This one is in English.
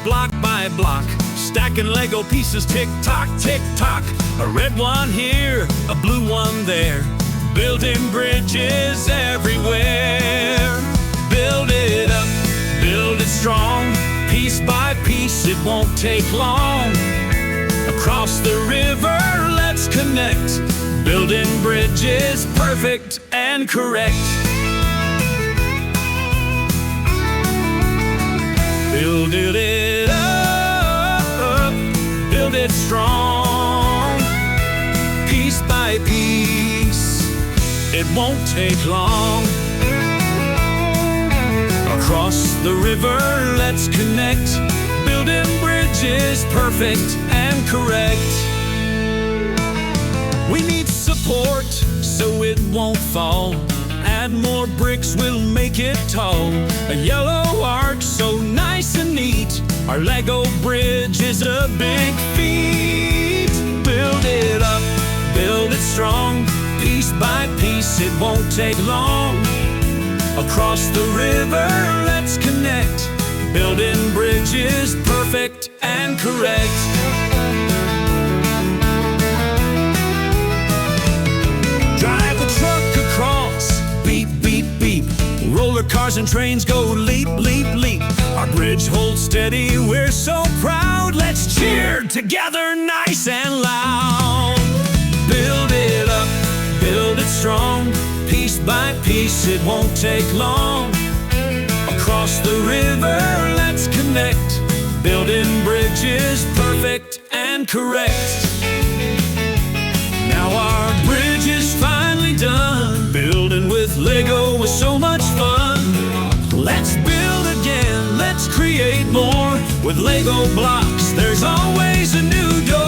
block by block, stacking Lego pieces, tick tock, tick tock. A red one here, a blue one there, building bridges everywhere. Build it up, build it strong, piece by piece, it won't take long. Across the river, let's connect, building bridges perfect and correct. Build it up, build it strong, piece by piece, it won't take long. Across the river, let's connect, building bridges perfect and correct. We need support so it won't fall. Add more bricks, we'll make it tall. A yellow arc so nice and neat. Our Lego bridge is a big feat. Build it up, build it strong, piece by piece, it won't take long. Across the river, let's connect, building bridges perfect and correct. Drive the truck across, beep, beep, beep. Roller cars and trains go leap, leap, leap. Our bridge holds steady, we're so proud. Let's cheer together nice and loud. Build it up, build it strong, piece by piece, it won't take long. Across the river, let's connect, building bridges perfect and correct. Now our bridge is finally done. Building with Lego was so much fun. Let's build again, let's create more. With Lego blocks, there's always a new door.